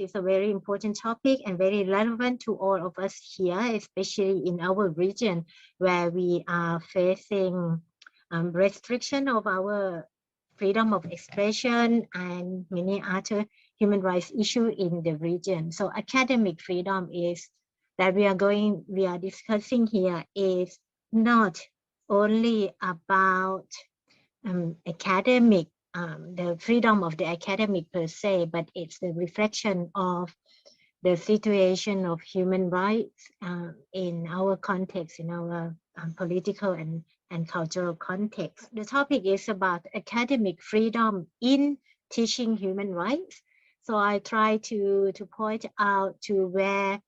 is a very important topic and very relevant to all of us here, especially in our region where we are facing restriction of our freedom of expression and many other human rights issues in the region. So academic freedom is that we are discussing here is not only about academic, the freedom of the academic per se, but it's the reflection of the situation of human rights in our context, in our political and cultural context. The topic is about academic freedom in teaching human rights. So I try to point out to where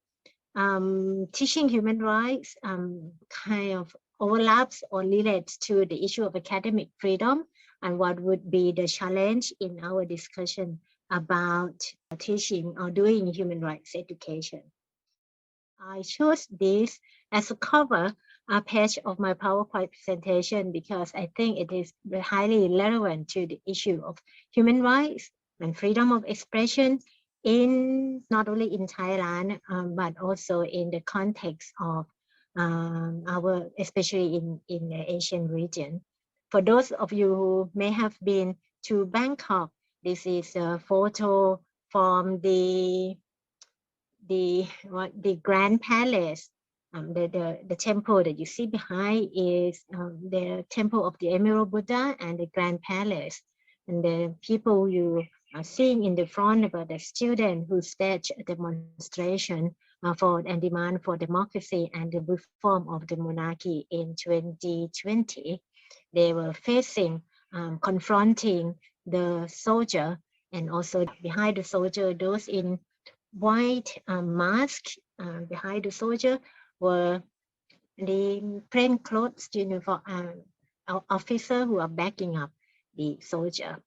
teaching human rights kind of overlaps or relates to the issue of academic freedom, and what would be the challenge in our discussion about teaching or doing human rights education. I chose this as a cover page of my PowerPoint presentation because I think it is highly relevant to the issue of human rights and freedom of expression in not only in Thailand, but also in the context of our, especially in the Asian region. For those of you who may have been to Bangkok, this is a photo from the Grand Palace. The temple that you see behind is the temple of the Emerald Buddha and the Grand Palace. And the people you are seeing in the front about the student who staged a demonstration for and demand for democracy and the reform of the monarchy in 2020. They were facing, confronting the soldier, and also behind the soldier, those in white mask behind the soldier were the plainclothes uniform officer who are backing up the soldier.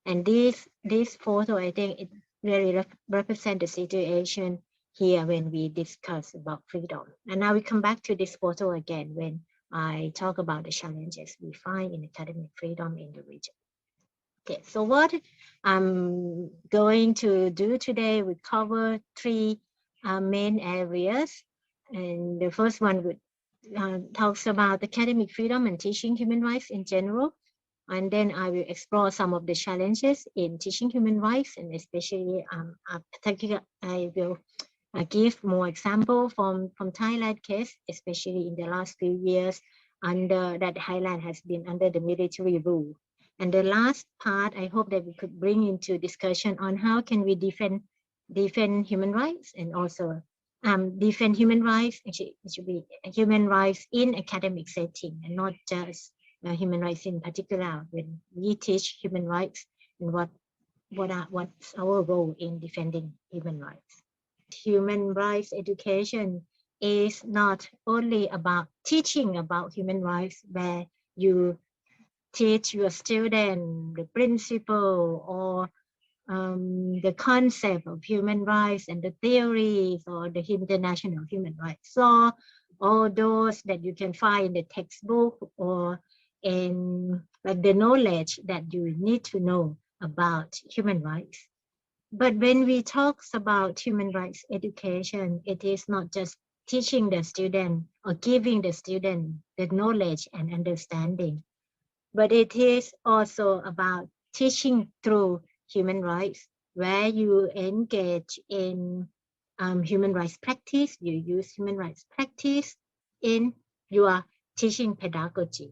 And this photo, I think it really represents the situation here when we discuss about freedom. And now we come back to this photo again when I talk about the challenges we find in academic freedom in the region. Okay, so what I'm going to do today, we cover three main areas. And the first one would talks about academic freedom and teaching human rights in general. And then I will explore some of the challenges in teaching human rights, and especially I will give more example from Thailand case, especially in the last few years under that Thailand has been under the military rule. And the last part, I hope that we could bring into discussion on how can we defend human rights, and also defend human rights. Actually, it should be human rights in academic setting and not just human rights in particular. When we teach human rights, and what's our role in defending human rights. Human rights education is not only about teaching about human rights, where you teach your student the principle or the concept of human rights and the theories or the international human rights. So all those that you can find in the textbook or in like the knowledge that you need to know about human rights. But when we talk about human rights education, it is not just teaching the student or giving the student the knowledge and understanding, but it is also about teaching through human rights, where you engage in human rights practice, you use human rights practice in your teaching pedagogy.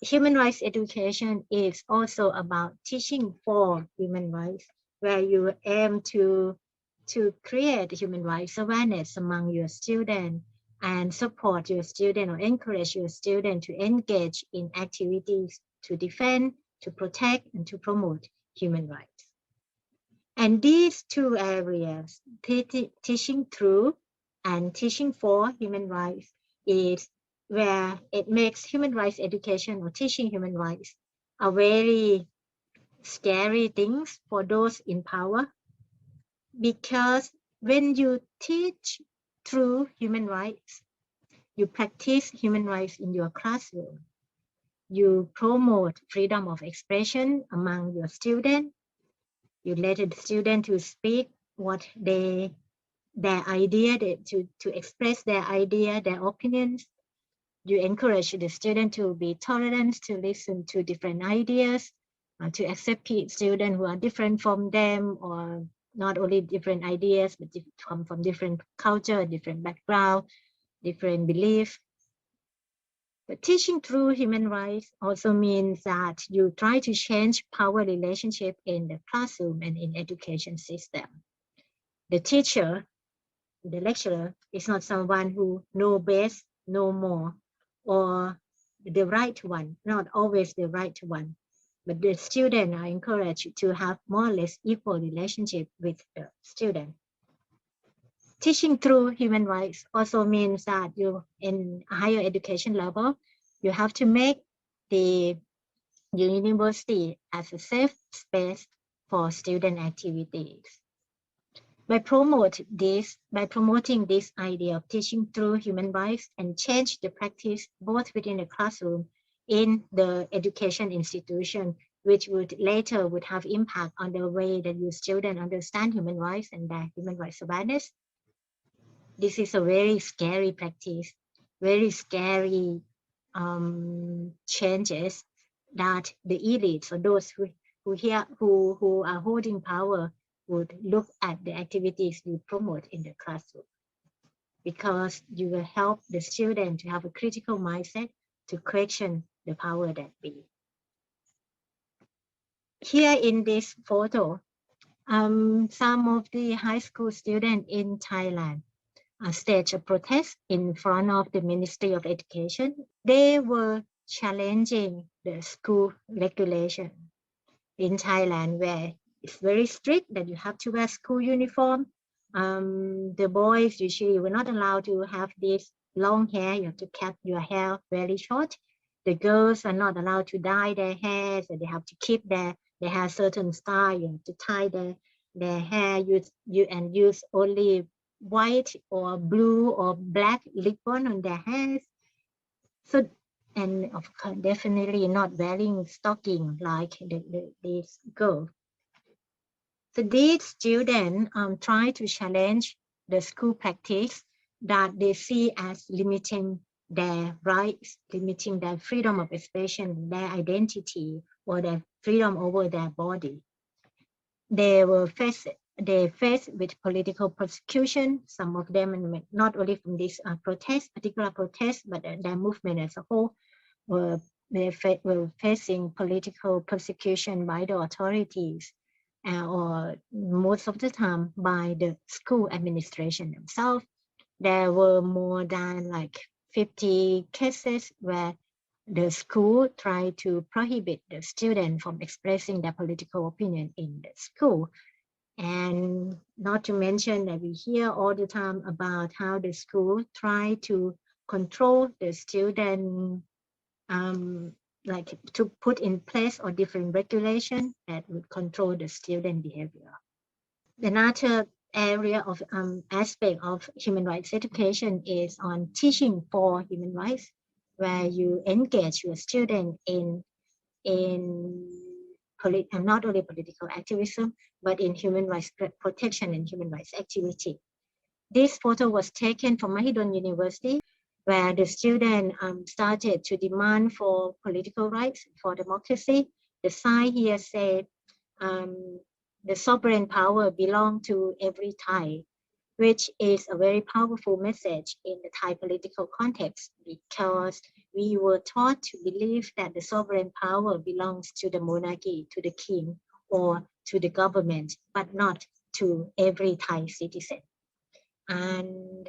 Human rights education is also about teaching for human rights, where you aim to create human rights awareness among your students and support your student or encourage your student to engage in activities to defend, to protect, and to promote human rights. And these two areas, teaching through and teaching for human rights, is where it makes human rights education or teaching human rights a very scary things for those in power. Because when you teach through human rights, you practice human rights in your classroom, you promote freedom of expression among your students, You let the student to speak what their idea, to express their idea, their opinions. You encourage the student to be tolerant, to listen to different ideas, to accept students who are different from them, or not only different ideas, but come from different culture, different background, different belief. But teaching through human rights also means that you try to change power relationship in the classroom and in education system. The teacher, the lecturer, is not someone who knows best, know more, or the right one, not always the right one. But the students are encouraged to have more or less equal relationship with the student. Teaching through human rights also means that you, in a higher education level, you have to make the university as a safe space for student activities. By promoting this idea of teaching through human rights and change the practice both within the classroom in the education institution, which would later would have impact on the way that your students understand human rights and their human rights awareness. This is a very scary practice, very scary changes that the elites or those who are holding power would look at the activities you promote in the classroom, because you will help the student to have a critical mindset to question the power that be. Here in this photo, some of the high school students in Thailand staged a protest in front of the Ministry of Education. They were challenging the school regulation in Thailand, where it's very strict that you have to wear school uniform. The boys usually were not allowed to have this long hair. You have to cut your hair very short. The girls are not allowed to dye their hair, so they have to keep they have certain style. You have to tie their hair, use only white or blue or black ribbon on their hairs. So, and of course, definitely not wearing stocking like these girls. So these students try to challenge the school practice that they see as limiting their rights, limiting their freedom of expression, their identity, or their freedom over their body. They faced with political persecution. Some of them, not only from this particular protest, but their movement as a whole, were facing political persecution by the authorities, or most of the time by the school administration themselves. There were more than like 50 cases where the school tried to prohibit the student from expressing their political opinion in the school. And not to mention that we hear all the time about how the school try to control the student, like to put in place or different regulation that would control the student behavior. Another area of aspect of human rights education is on teaching for human rights, where you engage your student in not only political activism, but in human rights protection and human rights activity. This photo was taken from Mahidol University, where the student started to demand for political rights, for democracy. The sign here said, the sovereign power belongs to every Thai, which is a very powerful message in the Thai political context, because we were taught to believe that the sovereign power belongs to the monarchy, to the king, or to the government, but not to every Thai citizen. And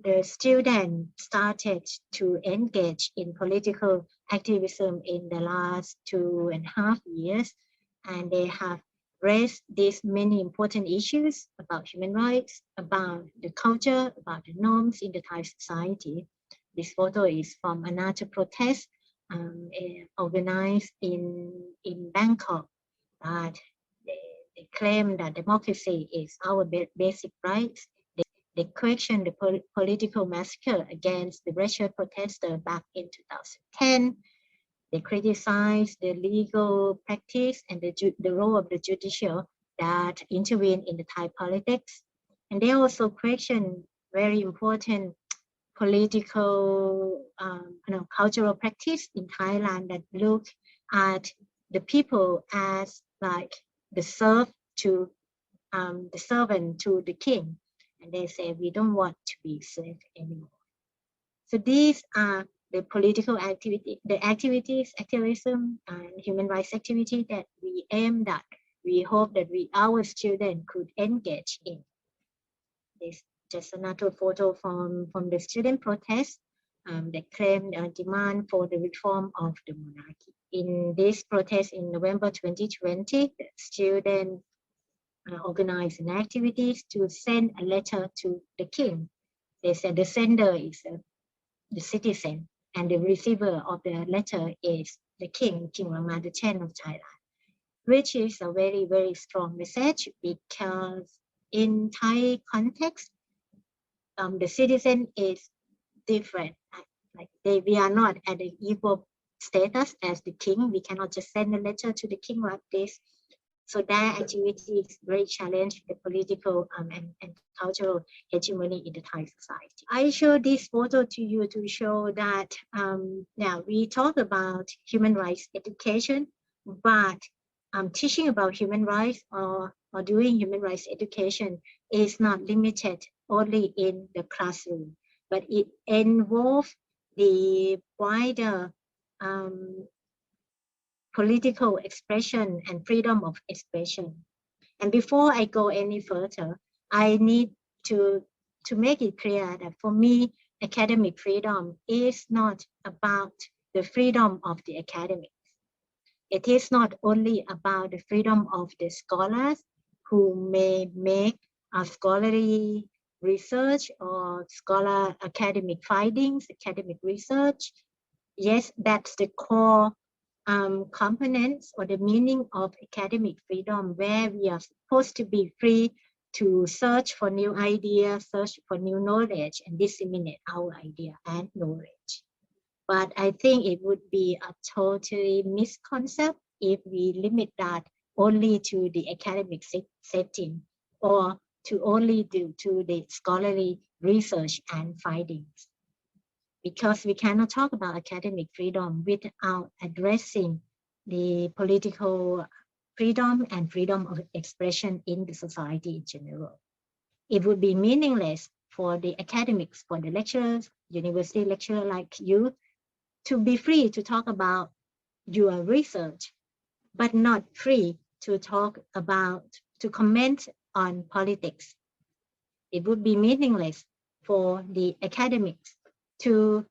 the student started to engage in political activism in the last 2.5 years, and they have raised these many important issues about human rights, about the culture, about the norms in the Thai society. This photo is from another protest organized in Bangkok, that they claim that democracy is our basic rights. They questioned the political massacre against the racial protesters back in 2010. They criticized the legal practice and the role of the judicial that intervene in the Thai politics. And they also question very important political, cultural practice in Thailand that look at the people as like the servant to the king, and they say we don't want to be slave anymore. So these are the political activity, the activities, activism, and human rights activity that we aim at. We hope that our students could engage in. This just another photo from the student protest that claimed a demand for the reform of the monarchy. In this protest in November 2020, the students organized an activities to send a letter to the king. They said the sender is the citizen, and the receiver of the letter is the king, King Rama X of Thailand, which is a very, very strong message because in Thai context, the citizen is different. Like we are not at an equal status as the king. We cannot just send a letter to the king like this. So that activity is very challenge the political and cultural hegemony in the Thai society. I show this photo to you to show that now we talk about human rights education, but teaching about human rights or doing human rights education is not limited only in the classroom, but it involves the wider political expression and freedom of expression. And before I go any further, I need to make it clear that for me, academic freedom is not about the freedom of the academics. It is not only about the freedom of the scholars who may make a scholarly research or scholar academic findings, academic research. Yes, that's the core components or the meaning of academic freedom, where we are supposed to be free to search for new ideas, search for new knowledge, and disseminate our idea and knowledge. But I think it would be a totally misconcept if we limit that only to the academic setting or to only to the scholarly research and findings. Because we cannot talk about academic freedom without addressing the political freedom and freedom of expression in the society in general. It would be meaningless for the academics, for the lecturers, university lecturer like you, to be free to talk about your research, but not free to talk about, to comment on politics. It would be meaningless for the academics to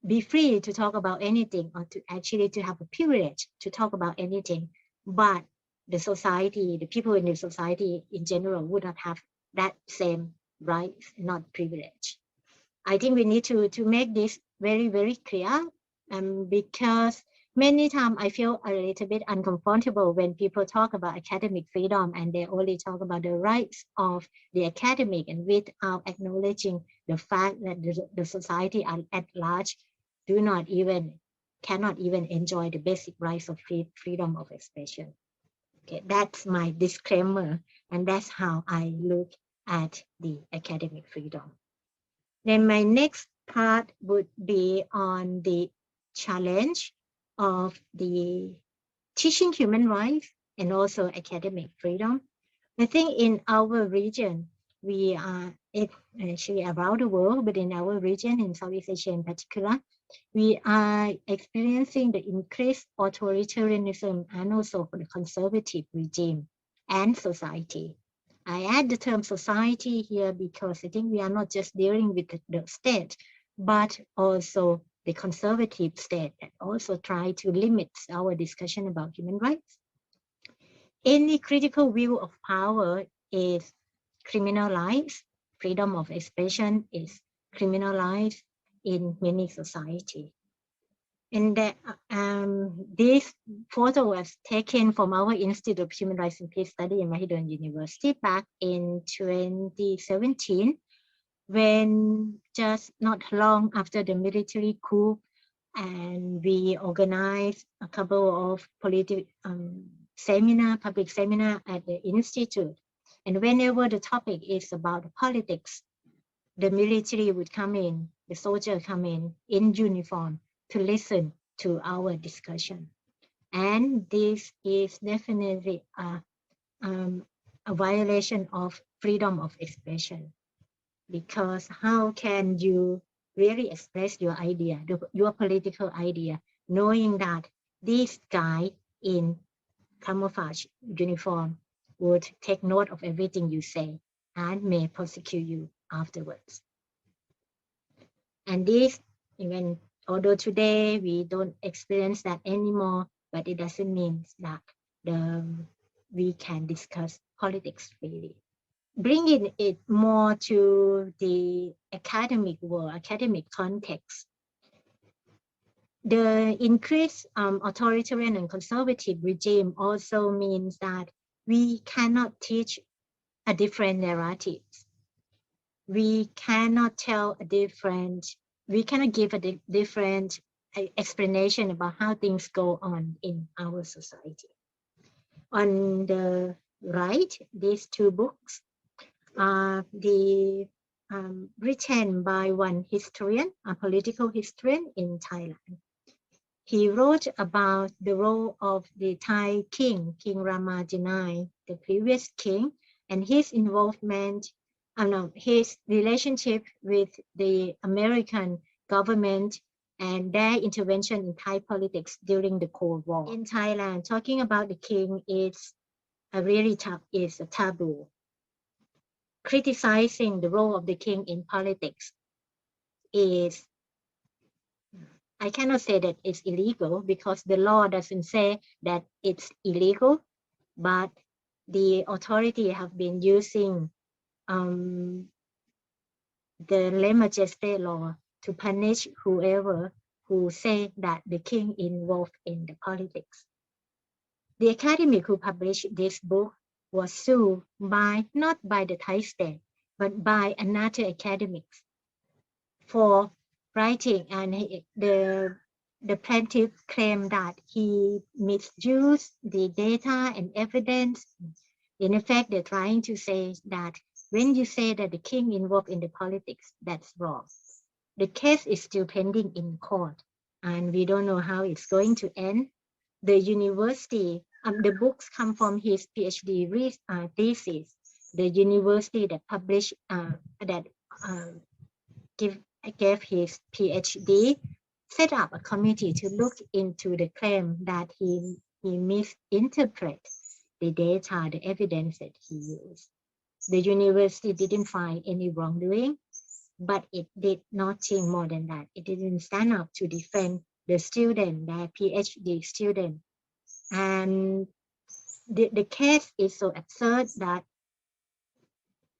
be free to talk about anything or to actually to have a privilege to talk about anything, but the society, the people in the society in general would not have that same rights, not privilege. I think we need to make this very, very clear because many times I feel a little bit uncomfortable when people talk about academic freedom and they only talk about the rights of the academic and without acknowledging the fact that the society at large cannot even enjoy the basic rights of freedom of expression. Okay, that's my disclaimer, and that's how I look at the academic freedom. Then my next part would be on the challenge of the teaching human rights and also academic freedom. I think in our region, we are actually around the world, but in our region, in Southeast Asia in particular, we are experiencing the increased authoritarianism and also the conservative regime and society. I add the term society here because I think we are not just dealing with the state, but also the conservative state that also try to limit our discussion about human rights. Any critical view of power is criminalized. Freedom of expression is criminalized in many societies. And that, this photo was taken from our Institute of Human Rights and Peace Study in Mahidol University back in 2017, when just not long after the military coup, and we organized a couple of seminar, public seminar at the institute. And whenever the topic is about politics, the military would come in, the soldier come in uniform to listen to our discussion. And this is definitely a violation of freedom of expression, because how can you really express your idea, your political idea, knowing that this guy in camouflage uniform would take note of everything you say and may prosecute you afterwards. And this, even although today we don't experience that anymore, but it doesn't mean that we can discuss politics freely. Bringing it more to the academic world, academic context, the increased authoritarian and conservative regime also means that we cannot teach a different narrative. We cannot tell a different, we cannot give a different explanation about how things go on in our society. On the right, these two books are written by one historian, a political historian in Thailand. He wrote about the role of the Thai king, King Rama IX, the previous king, and his involvement, his relationship with the American government and their intervention in Thai politics during the Cold War. In Thailand, talking about the king is a really is a taboo. Criticizing the role of the king in politics is, I cannot say that it's illegal because the law doesn't say that it's illegal, but the authority have been using the lèse majesté law to punish whoever who say that the king involved in the politics. The academic who published this book was sued by, not by the Thai state, but by another academic for writing, and the plaintiff claimed that he misused the data and evidence. In effect, they're trying to say that when you say that the king involved in the politics, that's wrong. The case is still pending in court, and we don't know how it's going to end. The university, the books come from his PhD thesis. The university that published, gave his PhD, set up a committee to look into the claim that he misinterpreted the data, the evidence that he used. The university didn't find any wrongdoing, but it did nothing more than that. It didn't stand up to defend the student, their PhD student. And the case is so absurd that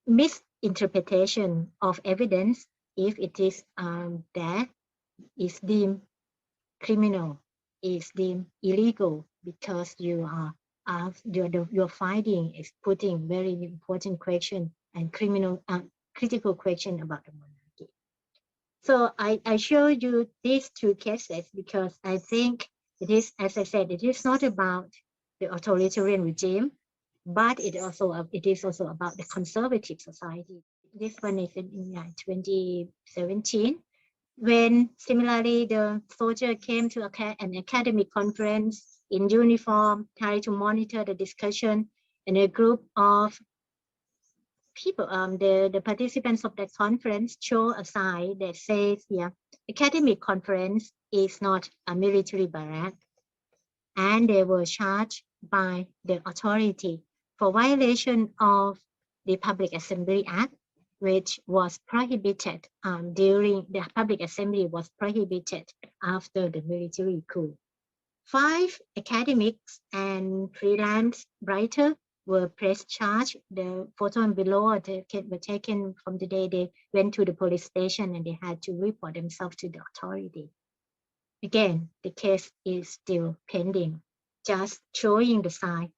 misinterpretation of evidence, if it is there, is deemed criminal, is deemed illegal, because your finding is putting very important question and critical question about the monarchy. So I show you these two cases because I think it is, as I said, it is not about the authoritarian regime, but it is also about the conservative society. This one is in 2017, when similarly the soldier came to an academic conference in uniform, trying to monitor the discussion, and a group of people, the participants of that conference show a sign that says here, academic conference is not a military barrack, and they were charged by the authority for violation of the Public Assembly Act, which was prohibited during the public assembly was prohibited after the military coup. 5 academics and freelance writers were pressed charged. The photo below were taken from the day they went to the police station and they had to report themselves to the authority. Again, the case is still pending, just showing the sign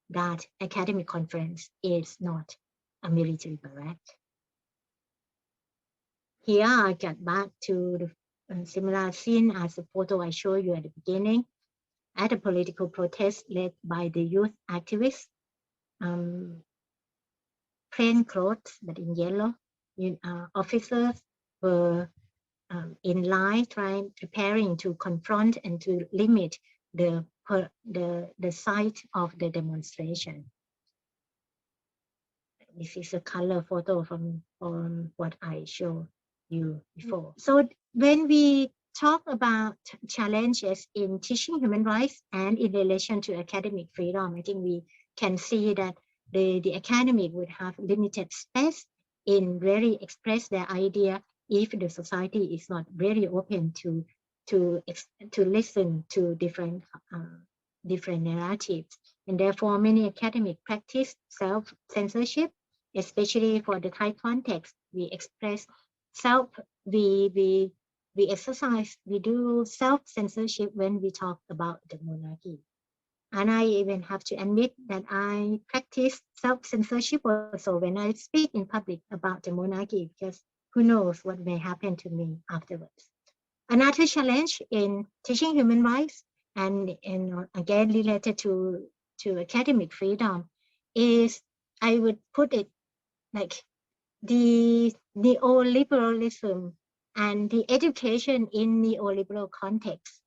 that academic conference is not a military barrack. Here I get back to the similar scene as the photo I showed you at the beginning. at a political protest led by the youth activists. Plain clothes, but in yellow. Officers were in line, preparing to confront and to limit the site of the demonstration. This is a color photo from what I showed you before. So when we talk about challenges in teaching human rights and in relation to academic freedom, I think we can see that the academic would have limited space in really express their idea if the society is not very open to listen to different narratives. And therefore, many academic practice self-censorship, especially for the Thai context. We express we exercise, we do self-censorship when we talk about the monarchy. And I even have to admit that I practice self-censorship also when I speak in public about the monarchy, because who knows what may happen to me afterwards. Another challenge in teaching human rights and again related to academic freedom is, I would put it like the neoliberalism and the education in neoliberal context,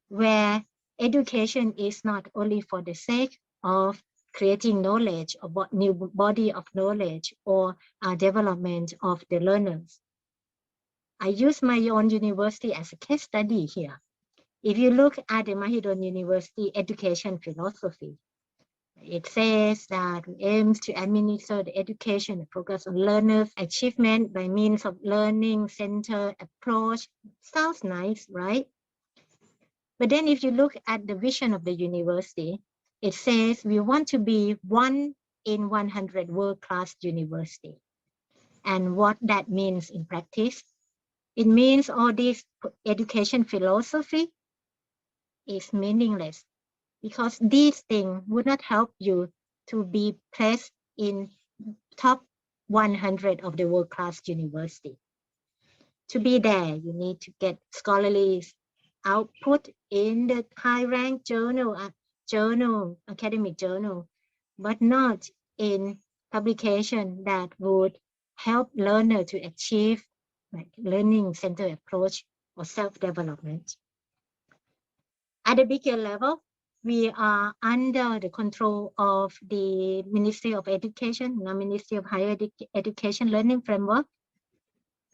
where education is not only for the sake of creating knowledge or new body of knowledge or development of the learners. I use my own university as a case study here. If you look at the Mahidol University education philosophy, it says that it aims to administer the education and focus on learners' achievement by means of learning-centered approach. Sounds nice, right? But then if you look at the vision of the university, it says we want to be 1 in 100 world-class university. And what that means in practice, it means all this education philosophy is meaningless, because these things would not help you to be placed in top 100 of the world-class university. To be there, you need to get scholarly output in the high-ranked academic journal, but not in publication that would help learner to achieve like learning-centered approach or self-development. At a bigger level, we are under the control of the Ministry of Education, the Ministry of Higher Education Learning Framework,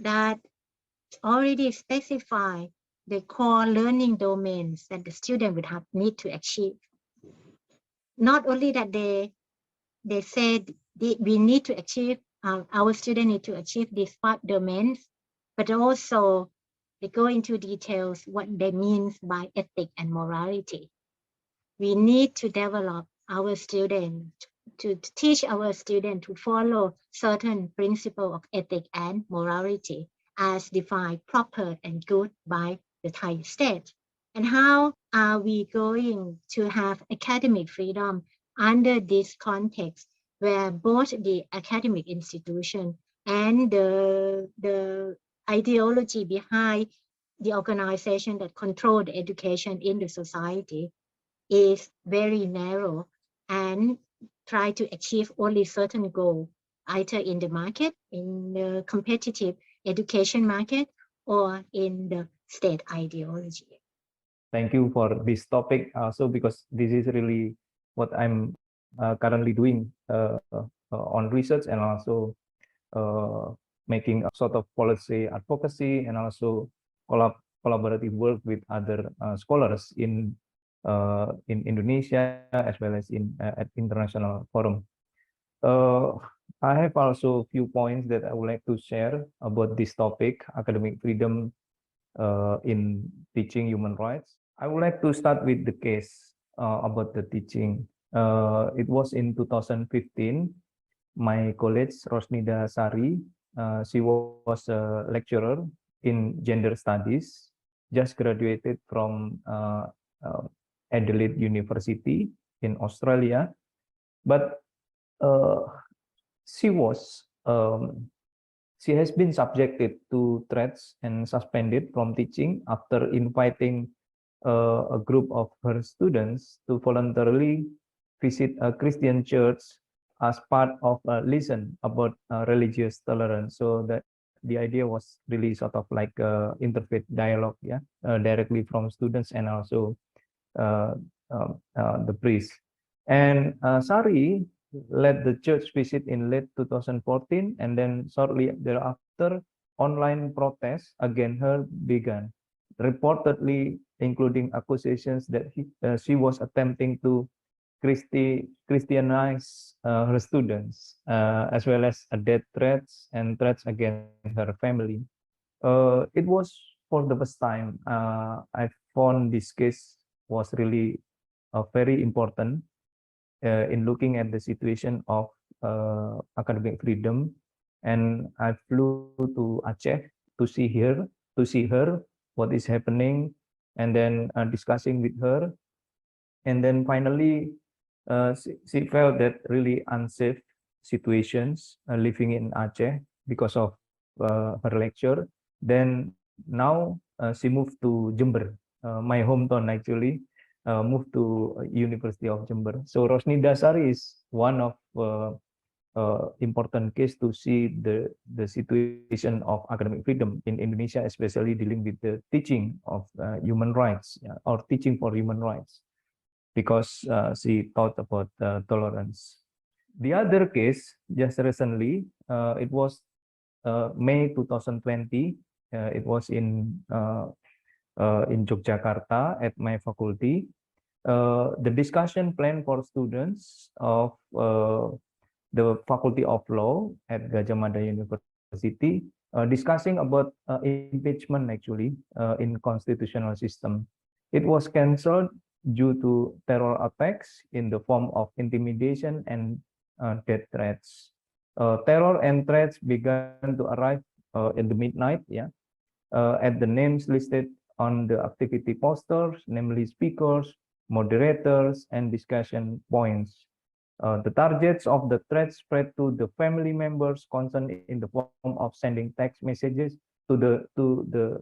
that already specify the core learning domains that the student would need to achieve. Not only that they said we need to achieve, our students need to achieve these 5 domains, but also they go into details what they mean by ethics and morality. We need to develop our students, to teach our students to follow certain principles of ethics and morality as defined proper and good by the Thai state. And how are we going to have academic freedom under this context where both the academic institution and the ideology behind the organization that control the education in the society is very narrow and try to achieve only certain goal, either in the market, in the competitive education market, or in the state ideology. Thank you for this topic also, because this is really what I'm currently doing on research, and also making a sort of policy advocacy, and also collaborative work with other scholars in Indonesia as well as at international forum. I have also a few points that I would like to share about this topic, academic freedom in teaching human rights. I would like to start with the case about the teaching. It was in 2015. My colleague Rosnida Sari, she was a lecturer in gender studies, just graduated from Adelaide University in Australia, but she has been subjected to threats and suspended from teaching after inviting a group of her students to voluntarily visit a Christian church as part of a lesson about religious tolerance. So that the idea was really sort of like interfaith dialogue, yeah, directly from students and also uh, the priest. And Sari led the church visit in late 2014, and then shortly thereafter, online protests against her began, reportedly including accusations that she was attempting to Christianize her students, as well as death threats and threats against her family. It was for the first time I found this case was really very important in looking at the situation of academic freedom. And I flew to Aceh to see her, what is happening, and then discussing with her. And then finally, she felt that really unsafe situations living in Aceh because of her lecture. Then now she moved to Jember, my hometown actually, moved to University of Jember. So Rosni Dasari is one of important case to see the situation of academic freedom in Indonesia, especially dealing with the teaching of human rights, yeah, or teaching for human rights, because she thought about tolerance. The other case, just recently, it was May 2020. It was in Yogyakarta at my faculty. The discussion plan for students of the Faculty of Law at Gadjah Mada University, discussing about impeachment actually in constitutional system. It was cancelled due to terror attacks in the form of intimidation and death threats. Terror and threats began to arrive in the midnight, yeah, at the names listed on the activity posters, namely speakers, moderators, and discussion points. The targets of the threat spread to the family members concerned in the form of sending text messages to the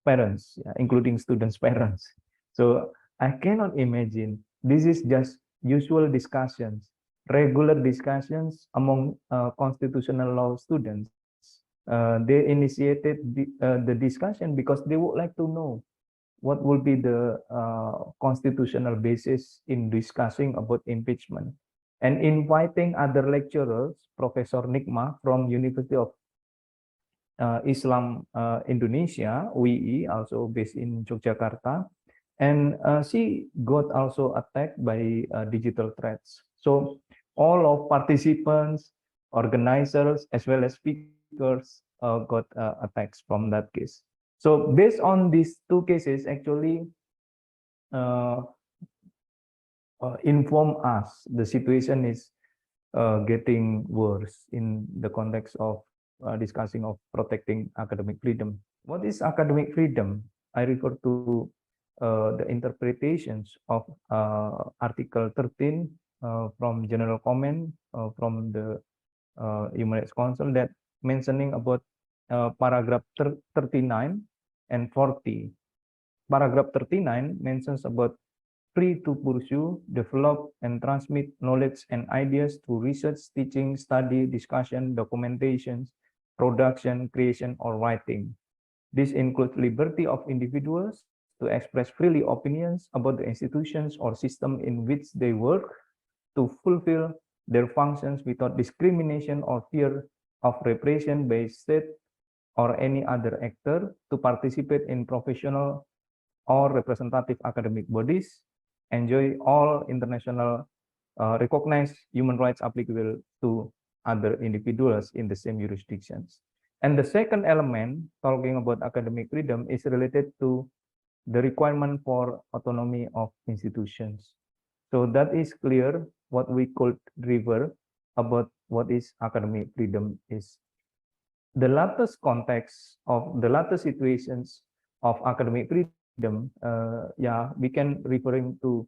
parents, yeah, including students' parents. So I cannot imagine this is just usual discussions, regular discussions among constitutional law students. They initiated the discussion because they would like to know what will be the constitutional basis in discussing about impeachment, and inviting other lecturers, Professor Nikma from University of Islam Indonesia, UII, also based in Yogyakarta, and she got also attacked by digital threats. So all of participants, organizers, as well as speakers got attacks from that case. So based on these two cases, actually uh, inform us the situation is getting worse in the context of discussing of protecting academic freedom. What is academic freedom? I refer to the interpretations of Article 13 from General Comment from the Human Rights Council, that mentioning about paragraph 39 and 40. Paragraph 39 mentions about free to pursue, develop, and transmit knowledge and ideas through research, teaching, study, discussion, documentations, production, creation, or writing. This includes liberty of individuals to express freely opinions about the institutions or system in which they work, to fulfill their functions without discrimination or fear of repression by state or any other actor, to participate in professional or representative academic bodies, enjoy all international recognized human rights applicable to other individuals in the same jurisdictions. And the second element, talking about academic freedom, is related to the requirement for autonomy of institutions. So that is clear what we could refer about what is academic freedom is. The latest context of the latest situations of academic freedom, yeah, we can referring to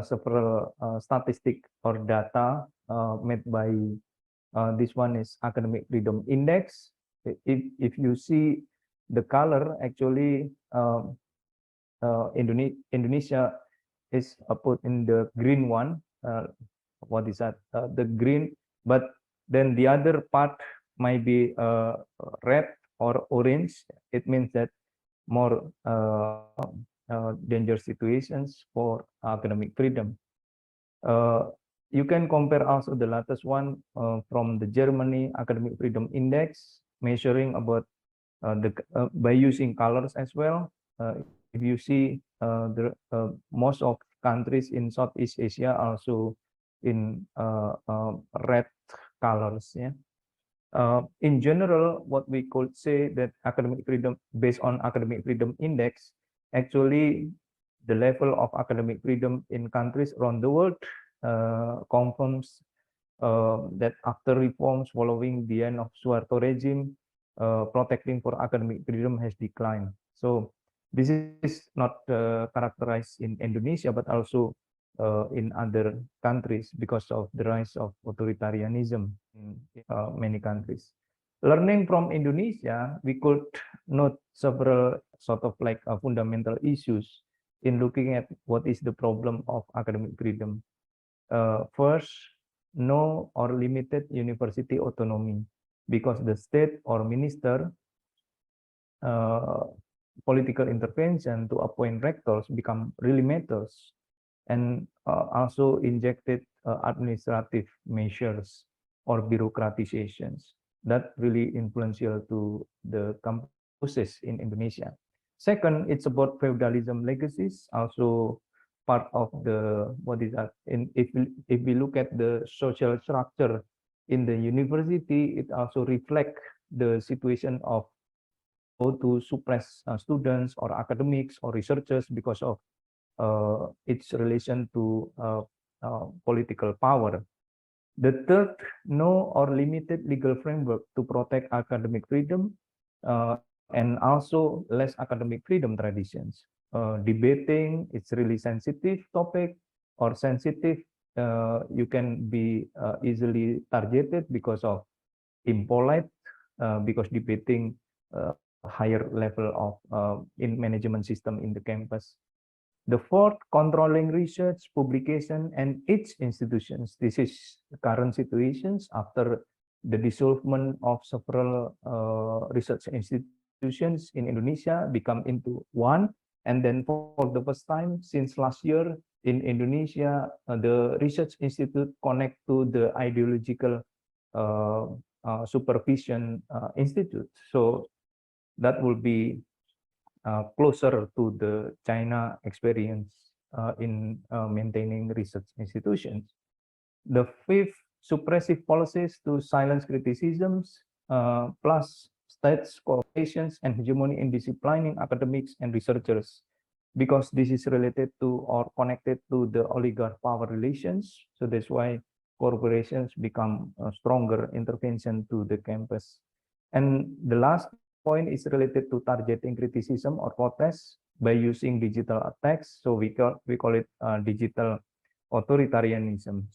several statistic or data made by this one is academic freedom index. If you see the color, actually Indonesia is put in the green one. What is that? The green, but then the other part might be red or orange. It means that more dangerous situations for academic freedom. You can compare also the latest one from the Germany Academic Freedom Index, measuring about by using colors as well. If you see most of countries in Southeast Asia also in red colors. Yeah. In general, what we could say that academic freedom, based on academic freedom index, actually the level of academic freedom in countries around the world confirms that after reforms following the end of Suharto regime, protecting for academic freedom has declined. So this is not characterized in Indonesia, but also in other countries because of the rise of authoritarianism in many countries. Learning from Indonesia, we could note several sort of like fundamental issues in looking at what is the problem of academic freedom. First, no or limited university autonomy, because the state or minister political intervention to appoint rectors become really matters, and also injected administrative measures or bureaucratizations that really influential to the campuses in Indonesia. Second, it's about feudalism legacies, also part of the, what is that, if we look at the social structure in the university, it also reflect the situation of how to suppress students or academics or researchers because of its relation to political power. The third, no or limited legal framework to protect academic freedom, and also less academic freedom traditions. Debating, it's really sensitive topic or sensitive, you can be easily targeted because of impolite, because debating higher level of in management system in the campus. The fourth, controlling research, publication, and its institutions. This is the current situations after the dissolvement of several research institutions in Indonesia become into one. And then for the first time since last year in Indonesia, the research institute connect to the ideological supervision institute. So that will be closer to the China experience in maintaining research institutions. The fifth, suppressive policies to silence criticisms, plus states cooperations and hegemony in disciplining academics and researchers, because this is related to or connected to the oligarch power relations. So that's why corporations become a stronger intervention to the campus. And the last point is related to targeting criticism or protests by using digital attacks. So we call it digital authoritarianism,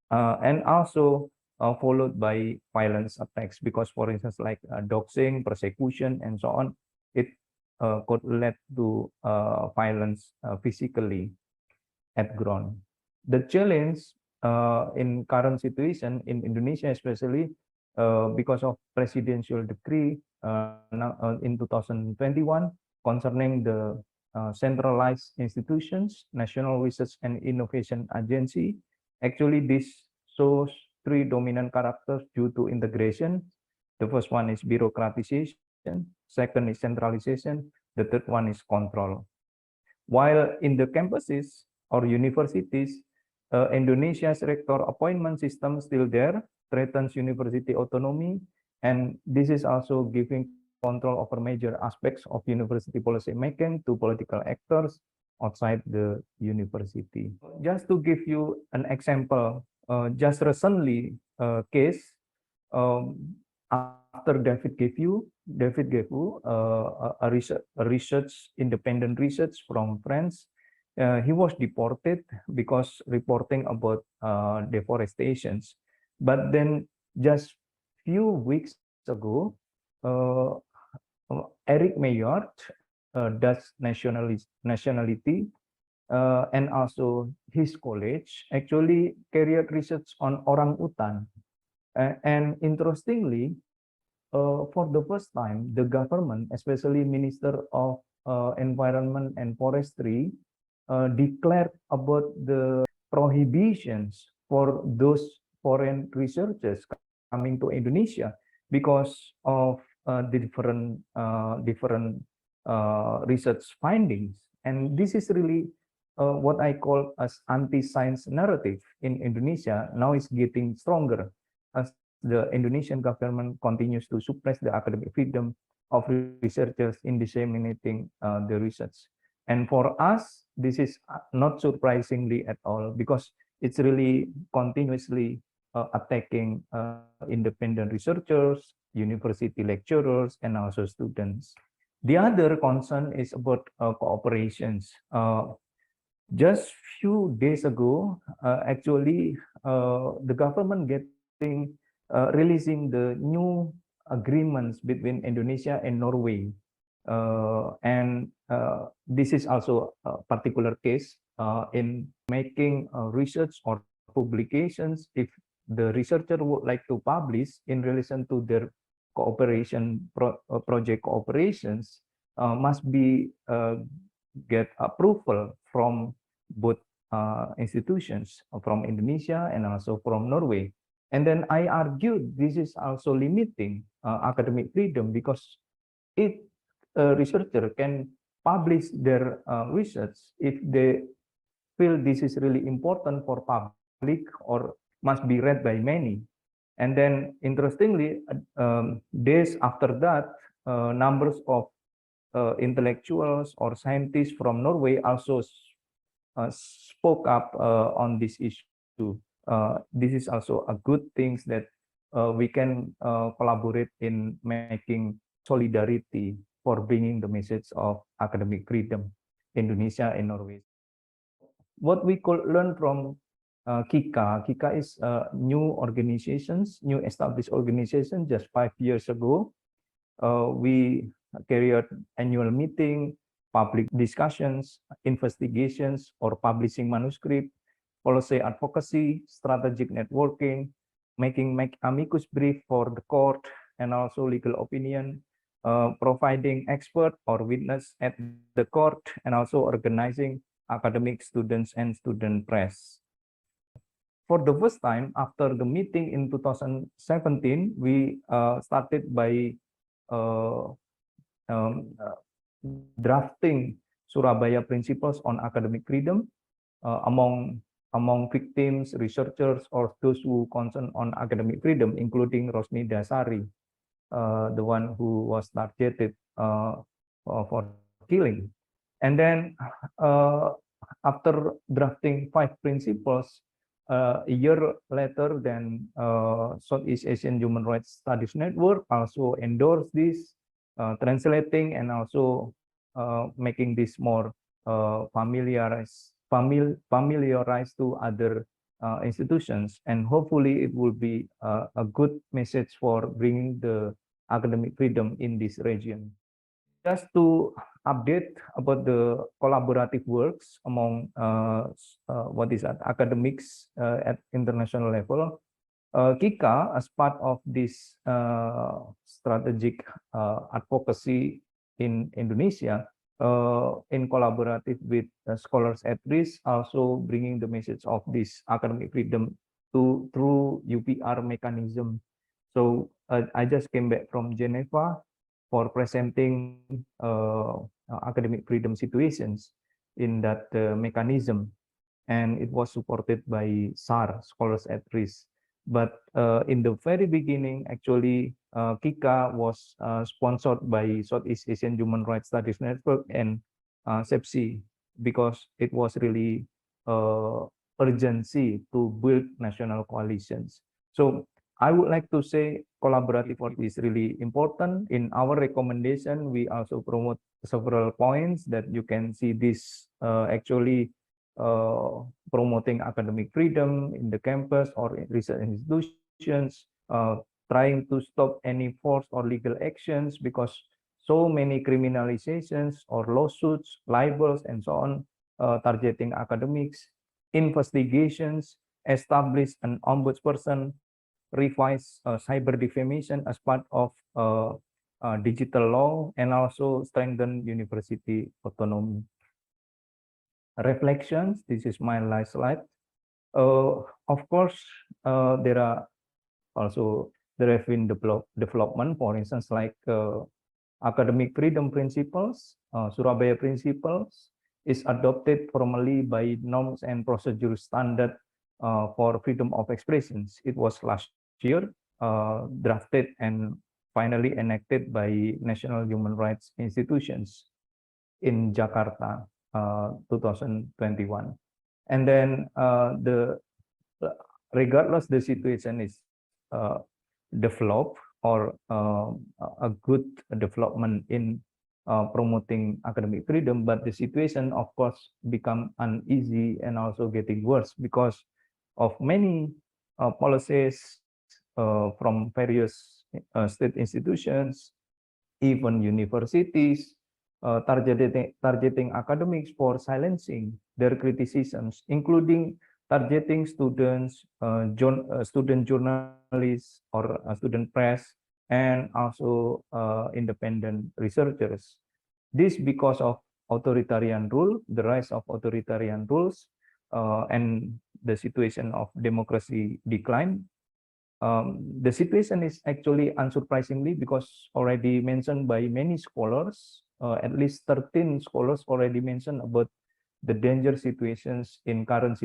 and also followed by violence attacks, because for instance like doxing, persecution, and so on, it could lead to violence physically at ground. The challenge in current situation in Indonesia, especially because of presidential decree in 2021 concerning the centralized institutions, National Research and Innovation Agency. Actually, this shows three dominant characters due to integration. The first one is bureaucratization, second is centralization, the third one is control. While in the campuses or universities, Indonesia's rector appointment system still there, threatens university autonomy, and this is also giving control over major aspects of university policy making to political actors outside the university. Just to give you an example, just recently case, after David gave you a research, independent research from France. He was deported because reporting about deforestations. But then just few weeks ago, Eric Maillard, Dutch nationality, and also his college actually carried research on orang utan. And interestingly, for the first time, the government, especially Minister of Environment and Forestry, declared about the prohibitions for those foreign researchers coming to Indonesia because of the different research findings. And this is really what I call as anti-science narrative in Indonesia now is getting stronger as the Indonesian government continues to suppress the academic freedom of researchers in disseminating the research. And for us, this is not surprisingly at all because it's really continuously attacking independent researchers, university lecturers, and also students. The other concern is about cooperations. Just few days ago, actually, the government getting releasing the new agreements between Indonesia and Norway. And this is also a particular case in making research or publications. If the researcher would like to publish in relation to their project cooperations, must be get approval from both institutions from Indonesia and also from Norway. And then I argued this is also limiting academic freedom because if a researcher can publish their research if they feel this is really important for public or must be read by many. And then interestingly, days after that, numbers of intellectuals or scientists from Norway also spoke up on this issue. This is also a good thing that we can collaborate in making solidarity for bringing the message of academic freedom, Indonesia and Norway. What we could learn from KIKA. KIKA is a new established organization just 5 years ago. We carried annual meeting, public discussions, investigations, or publishing manuscript, policy advocacy, strategic networking, making amicus brief for the court, and also legal opinion, providing expert or witness at the court, and also organizing academic students and student press. For the first time after the meeting in 2017, we started by drafting Surabaya Principles on Academic Freedom among victims, researchers, or those who concerned on academic freedom, including Rosni Dasari, the one who was targeted for killing. And then after drafting 5 principles, a year later, then Southeast Asian Human Rights Studies Network also endorsed this, translating and also making this more familiarized to other institutions, and hopefully it will be a good message for bringing the academic freedom in this region. Just to update about the collaborative works among academics at international level. KIKA, as part of this strategic advocacy in Indonesia, in collaborative with scholars at risk, also bringing the message of this academic freedom through UPR mechanism. So I just came back from Geneva for presenting academic freedom situations in that mechanism, and it was supported by SAR, Scholars at Risk. But in the very beginning, actually, KIKA was sponsored by Southeast Asian Human Rights Studies Network and SEPSI, because it was really urgency to build national coalitions. So I would like to say collaborative work is really important. In our recommendation, we also promote several points that you can see this actually promoting academic freedom in the campus or in research institutions, trying to stop any forced or legal actions, because so many criminalizations or lawsuits, libels, and so on, targeting academics, investigations, establish an ombudsperson, revise cyber defamation as part of digital law, and also strengthen university autonomy. Reflections, this is my last slide. Of course, there have been development, for instance, like academic freedom principles, Surabaya principles is adopted formally by norms and procedure standard for freedom of expressions. It was last year drafted and finally enacted by National Human Rights Institutions in Jakarta, 2021. And then regardless the situation is developed or a good development in promoting academic freedom, but the situation of course become uneasy and also getting worse because of many policies from various state institutions, even universities, targeting academics for silencing their criticisms, including targeting students, student journalists or student press, and also independent researchers. This because of authoritarian rule, the rise of authoritarian rules, and the situation of democracy decline. The situation is actually unsurprisingly because already mentioned by many scholars, at least 13 scholars already mentioned about the danger situations in current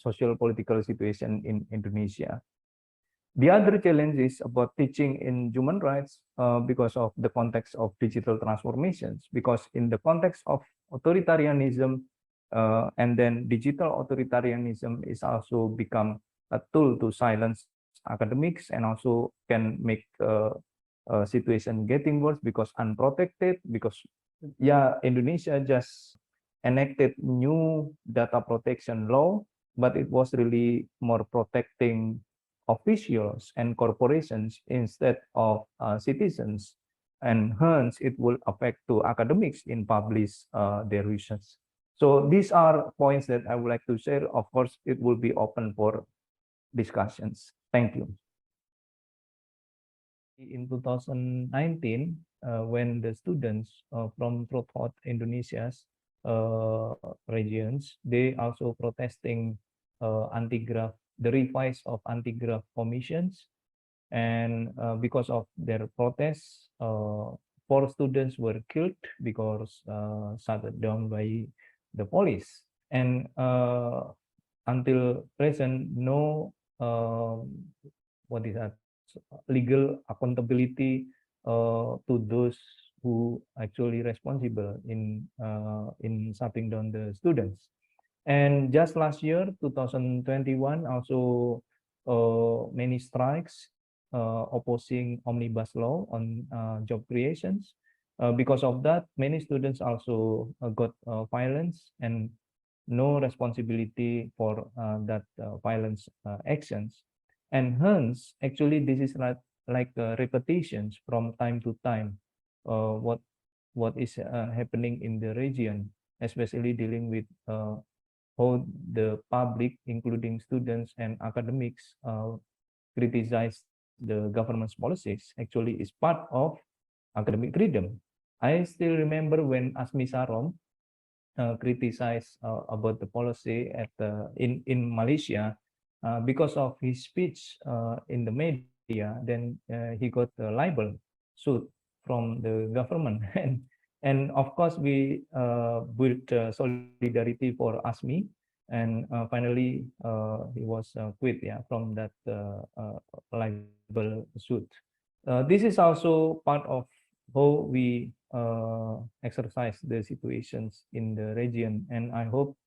social political situation in Indonesia. The other challenge is about teaching in human rights because of the context of digital transformations, because in the context of authoritarianism, and then digital authoritarianism is also become a tool to silence academics and also can make situation getting worse because unprotected, because Indonesia just enacted new data protection law, but it was really more protecting officials and corporations instead of citizens, and hence it will affect to academics in publish their research. So these are points that I would like to share. Of course, it will be open for discussions. Thank you. In 2019, when the students from throughout Indonesia's regions, they also protesting anti-graft, the revise of anti-graft commissions, and because of their protests, 4 students were killed because shut down by the police, and until present, no what is that, legal accountability to those who actually responsible in shutting down the students. And just last year, 2021, also many strikes opposing omnibus law on job creations. Because of that, many students also got violence and no responsibility for that violence actions. And hence, actually, this is like repetitions from time to time. What is happening in the region, especially dealing with how the public, including students and academics, criticize the government's policies, actually is part of academic freedom. I still remember when Asmi Sarom criticized about the policy at in Malaysia because of his speech in the media. Then he got a libel suit from the government, and of course we built solidarity for Asmi, and finally he was quit from that libel suit. This is also part of how we exercise the situations in the region, and I hope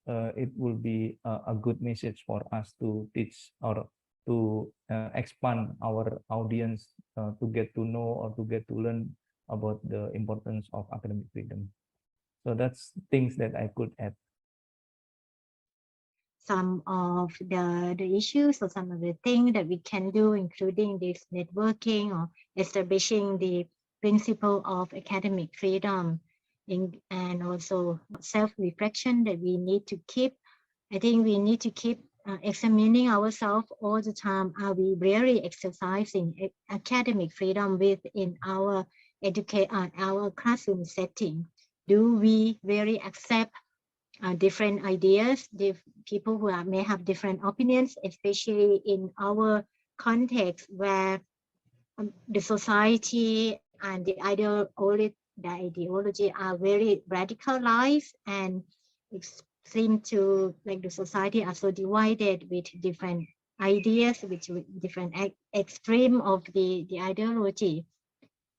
it will be a good message for us to teach or to expand our audience to get to know or to get to learn about the importance of academic freedom. So that's things that I could add. Some of the issues or some of the things that we can do, including this networking or establishing the principle of academic freedom and also self-reflection that we need to keep. I think we need to keep examining ourselves all the time. Are we really exercising academic freedom within our our classroom setting? Do we really accept different ideas, people who may have different opinions, especially in our context where the society and the ideology are very radicalized, and it seems to like the society are so divided with different ideas, with different extreme of the ideology.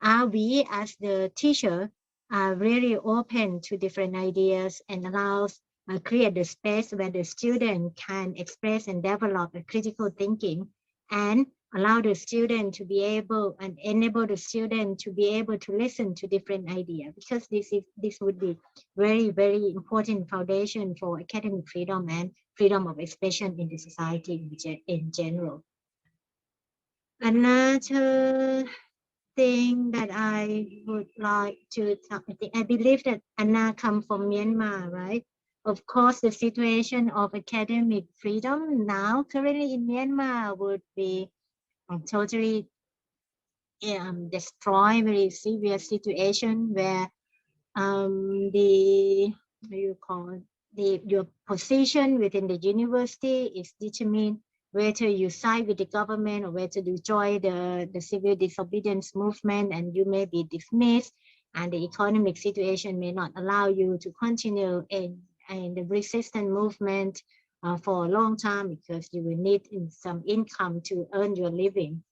Are we as the teacher are really open to different ideas and allows create the space where the student can express and develop a critical thinking, and allow the student to be able and enable the student to be able to listen to different ideas, because this would be very important foundation for academic freedom and freedom of expression in the society in general. Another thing that I would like to talk, I believe that Anna comes from Myanmar, right? Of course, the situation of academic freedom now currently in Myanmar would be totally destroyed, very severe situation where your position within the university is determined whether you side with the government or whether you join the civil disobedience movement, and you may be dismissed, and the economic situation may not allow you to continue in the resistance movement for a long time, because you will need some income to earn your living.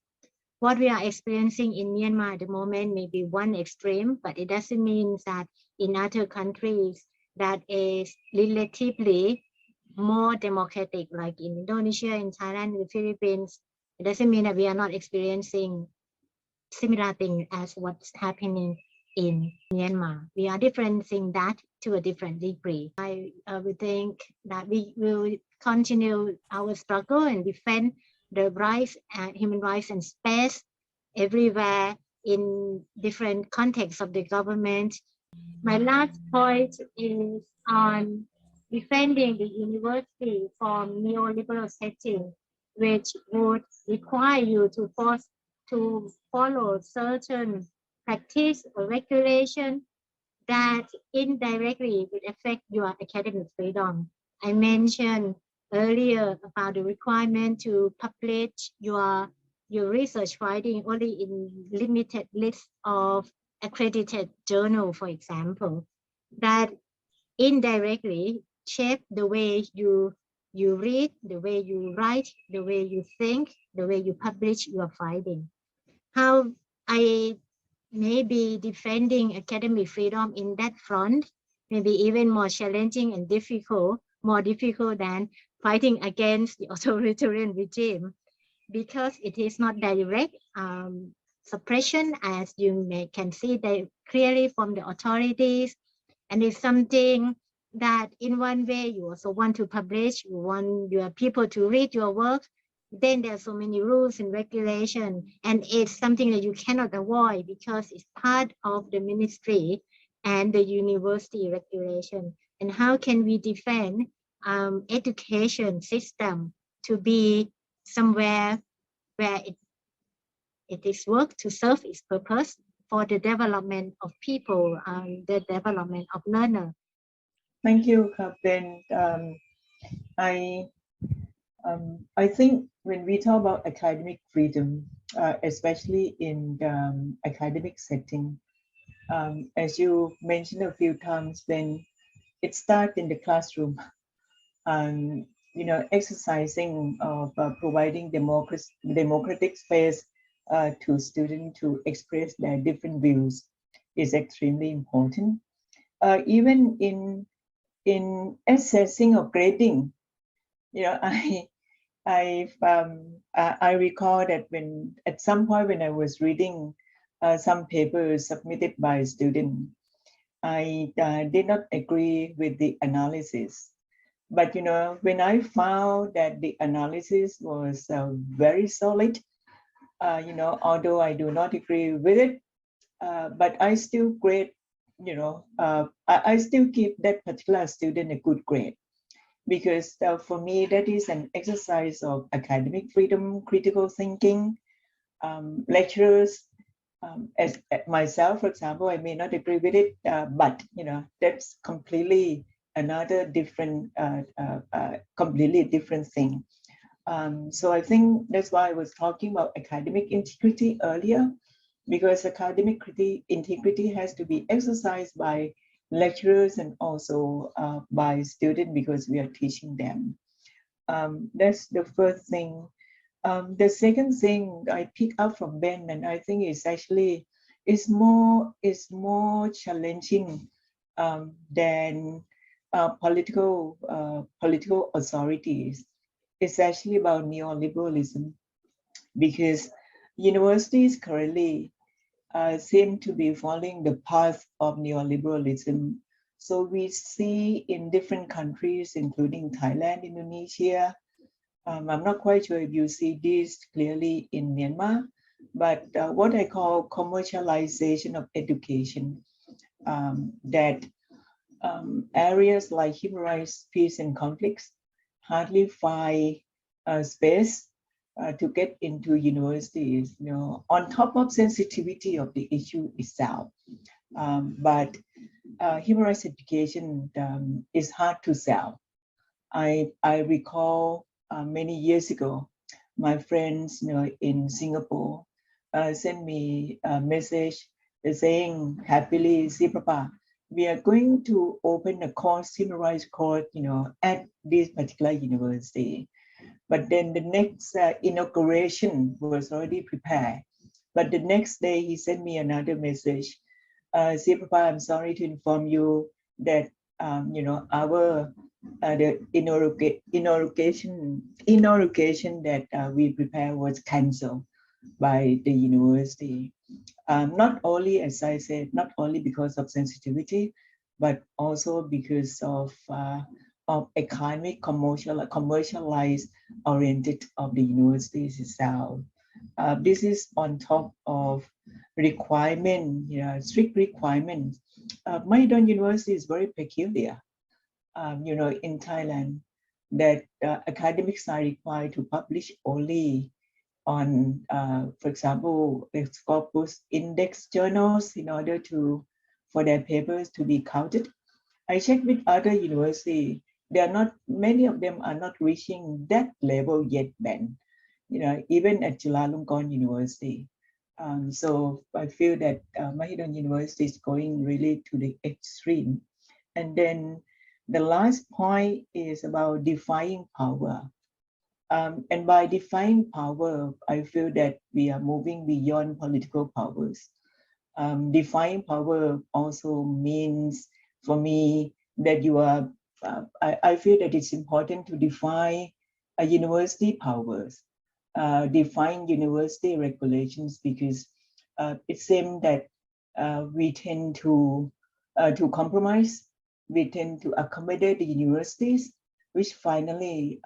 What we are experiencing in Myanmar at the moment may be one extreme, but it doesn't mean that in other countries that is relatively more democratic, like in Indonesia, in Thailand, in the Philippines, it doesn't mean that we are not experiencing similar things as what's happening in Myanmar. We are differencing that to a different degree. I would think that we will continue our struggle and defend the rights, human rights and space everywhere in different contexts of the government. My last point is on defending the university from neoliberal setting, which would require you to follow certain practice or regulation that indirectly would affect your academic freedom. I mentioned earlier about the requirement to publish your research finding only in limited list of accredited journal, for example, that indirectly shape the way you read, the way you write, the way you think, the way you publish your finding. How I may be defending academic freedom in that front, maybe even more challenging and more difficult than fighting against the authoritarian regime, because it is not direct suppression, as you can see clearly from the authorities, and it's something that in one way you also want to publish, you want your people to read your work, then there are so many rules and regulations, and it's something that you cannot avoid because it's part of the ministry and the university regulation. And how can we defend education system to be somewhere where it is work to serve its purpose for the development of people and the development of learners? Thank you, Ben. I think when we talk about academic freedom, especially in the academic setting, as you mentioned a few times, Ben, it starts in the classroom. Exercising of providing democratic space to students to express their different views is extremely important. Even in assessing or grading, I recall that at some point when I was reading some papers submitted by a student, I did not agree with the analysis. But when I found that the analysis was very solid, although I do not agree with it, but I still grade, I still give that particular student a good grade, because for me, that is an exercise of academic freedom, critical thinking. Lecturers, as myself, for example, I may not agree with it, but that's completely another different, completely different thing. So I think that's why I was talking about academic integrity earlier, because academic integrity has to be exercised by lecturers and also by students, because we are teaching them. That's the first thing. The second thing I pick up from Ben, and I think it's actually is more challenging than political authorities. It's actually about neoliberalism, because universities currently seem to be following the path of neoliberalism. So we see in different countries, including Thailand, Indonesia. I'm not quite sure if you see this clearly in Myanmar, but what I call commercialization of education, that areas like human rights, peace, and conflicts hardly find space to get into universities, on top of sensitivity of the issue itself. But human rights education is hard to sell. I recall many years ago, my friends in Singapore sent me a message saying happily, Sipapa, we are going to open a course, human rights course, at this particular university. But then the next inauguration was already prepared. But the next day he sent me another message. Sipapa, I'm sorry to inform you that our the inauguration that we prepared was cancelled by the university. Not only, as I said, not only because of sensitivity, but also because of economic commercialized oriented of the universities itself. This is on top of requirement, strict requirements. Mahidol University is very peculiar. In Thailand, that academics are required to publish only on, for example, Scopus index journals in order for their papers to be counted. I checked with other universities; many of them are not reaching that level yet, Ben. Even at Chulalongkorn University. So I feel that Mahidol University is going really to the extreme. And then the last point is about defying power. And by defying power, I feel that we are moving beyond political powers. Defying power also means, for me, that you are, I feel that it's important to define university powers, define university regulations, because it seems that we tend to compromise, we tend to accommodate the universities, which finally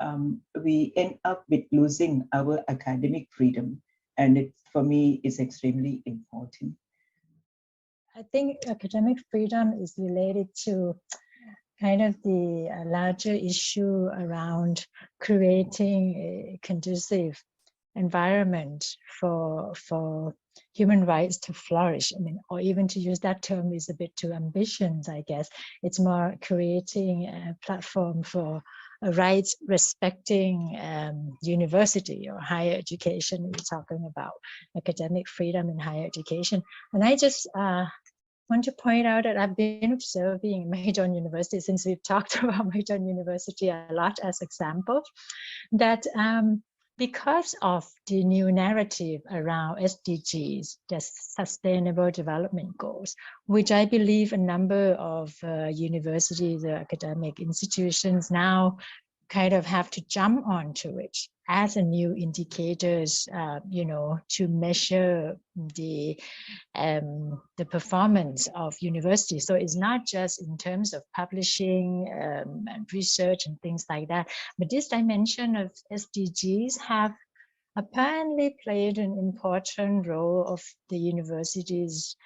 we end up with losing our academic freedom. And it, for me, is extremely important. I think academic freedom is related to kind of the larger issue around creating a conducive environment for human rights to flourish. I mean, or even to use that term is a bit too ambitious, I guess. It's more creating a platform for a rights respecting university or higher education. We're talking about academic freedom in higher education. And I just want to point out that I've been observing Mahidol University, since we've talked about Mahidol University a lot as example, that because of the new narrative around SDGs, the Sustainable Development Goals, which I believe a number of universities or academic institutions now kind of have to jump onto it as a new indicators, to measure the performance of universities. So it's not just in terms of publishing and research and things like that, but this dimension of SDGs have apparently played an important role of the universities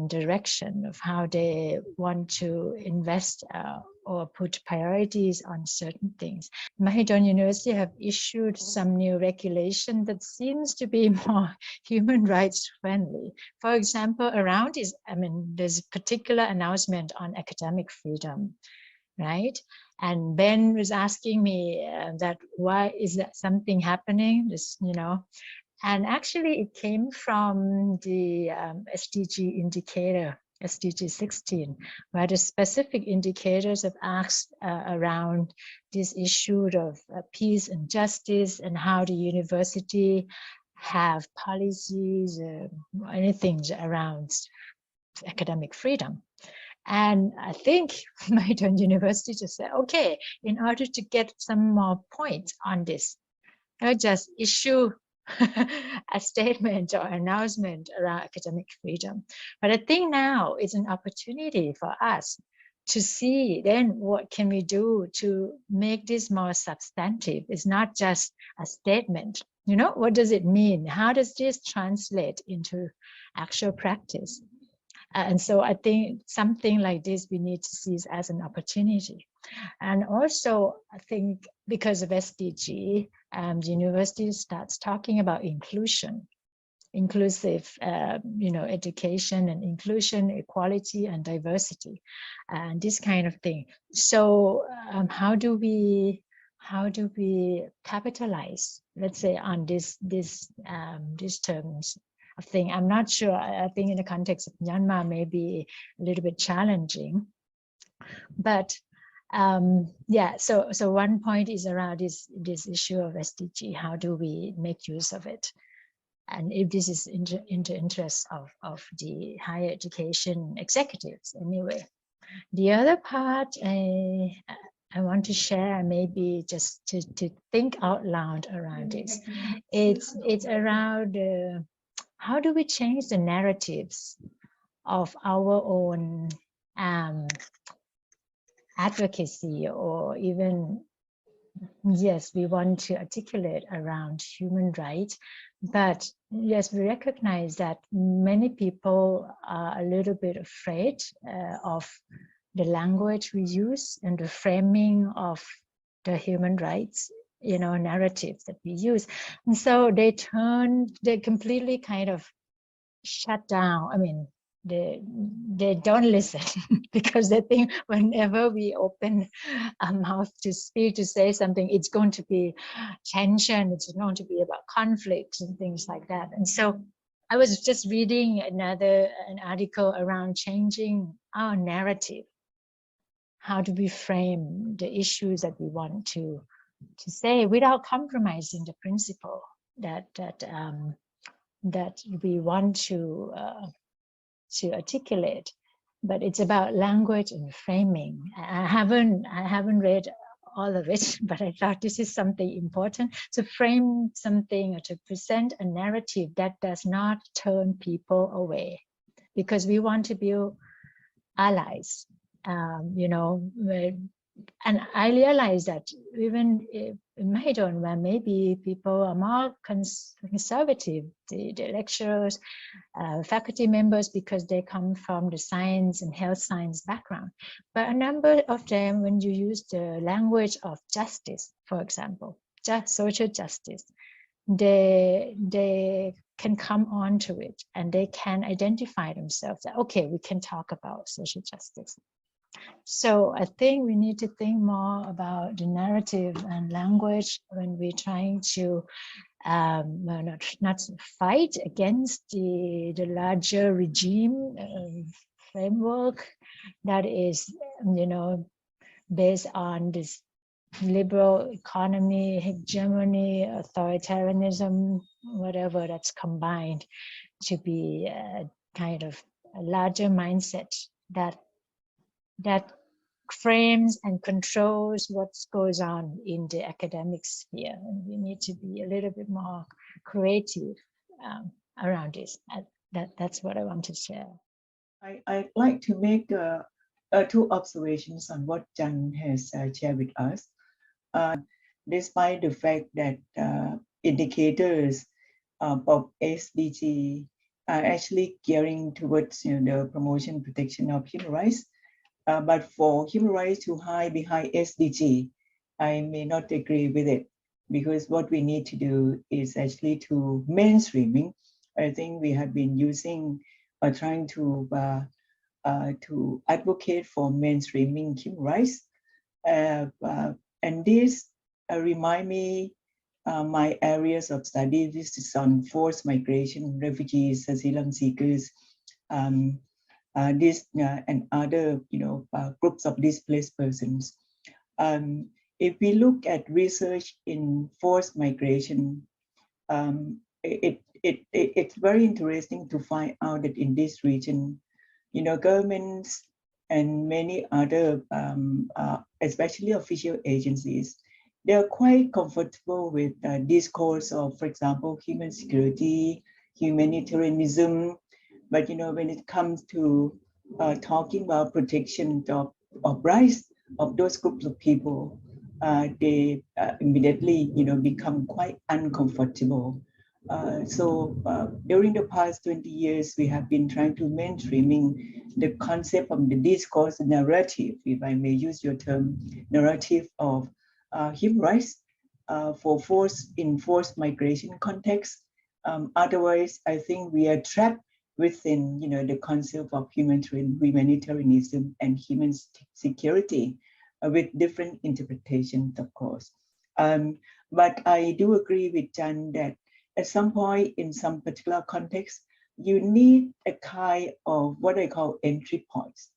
direction of how they want to invest or put priorities on certain things. Mahidol University have issued some new regulation that seems to be more human rights friendly. For example, around is, there's a particular announcement on academic freedom, right? And Ben was asking me that why is that something happening? This, and actually it came from the SDG indicator, SDG 16, where the specific indicators have asked around this issue of peace and justice and how the university have policies, anything around academic freedom. And I think Mahidol University just said, okay, in order to get some more points on this, I'll just issue a statement or announcement around academic freedom. But I think now is an opportunity for us to see then what can we do to make this more substantive. It's not just a statement. What does it mean? How does this translate into actual practice? And so I think something like this we need to see as an opportunity. And also, I think because of SDG, the university starts talking about inclusion, inclusive, education and inclusion, equality and diversity, and this kind of thing. So how do we capitalize, let's say, on these terms of thing? I'm not sure. I think in the context of Myanmar may be a little bit challenging, but yeah. So one point is around this issue of SDG. How do we make use of it? And if this is in the interest of the higher education executives, anyway. The other part I want to share, maybe just to think out loud around this. It's around how do we change the narratives of our own advocacy, or even, yes, we want to articulate around human rights, but yes, we recognize that many people are a little bit afraid of the language we use and the framing of the human rights, narratives that we use. And so they completely kind of shut down. They don't listen because they think whenever we open our mouth to speak, to say something, it's going to be tension, it's going to be about conflicts and things like that. And so I was just reading an article around changing our narrative. How do we frame the issues that we want to say without compromising the principle that we want to articulate? But it's about language and framing. I haven't read all of it, but I thought this is something important, to frame something or to present a narrative that does not turn people away, because we want to build allies. And I realized that even in Mahidol, where maybe people are more conservative, the lecturers, faculty members, because they come from the science and health science background. But a number of them, when you use the language of justice, for example, social justice, they can come on to it and they can identify themselves that, okay, we can talk about social justice. So I think we need to think more about the narrative and language when we're trying to not fight against the larger regime framework that is, based on this liberal economy, hegemony, authoritarianism, whatever, that's combined to be a kind of a larger mindset that frames and controls what goes on in the academic sphere. And we need to be a little bit more creative around this. That's what I want to share. I'd like to make two observations on what Jan has shared with us. Despite the fact that indicators of SDG are actually gearing towards the promotion and protection of human rights. But for human rights to hide behind SDG, I may not agree with it, because what we need to do is actually to mainstreaming. I think we have been using or trying to advocate for mainstreaming human rights. And this remind me my areas of study. This is on forced migration, refugees, asylum seekers, and other groups of displaced persons. If we look at research in forced migration, it's very interesting to find out that in this region, governments and many other, especially official agencies, they are quite comfortable with discourse of, for example, human security, humanitarianism. But when it comes to talking about protection of rights of those groups of people, they immediately become quite uncomfortable. So during the past 20 years, we have been trying to mainstreaming the concept of the discourse narrative, if I may use your term, narrative of human rights for forced migration context. Otherwise, I think we are trapped within the concept of humanitarianism and human security with different interpretations, of course. But I do agree with Chan that at some point in some particular context, you need a kind of what I call entry points.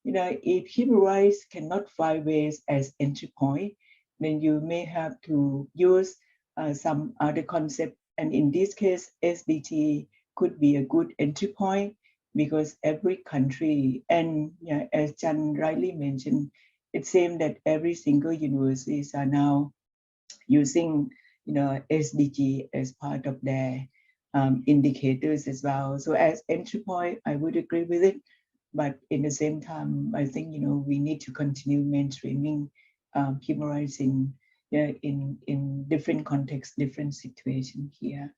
If human rights cannot find ways as entry point, then you may have to use some other concept. And in this case, SDG could be a good entry point, because every country, and as Chan rightly mentioned, it seems that every single universities are now using SDG as part of their indicators as well. So as entry point, I would agree with it. But in the same time, I think we need to continue mainstreaming human rights in different contexts, different situations here.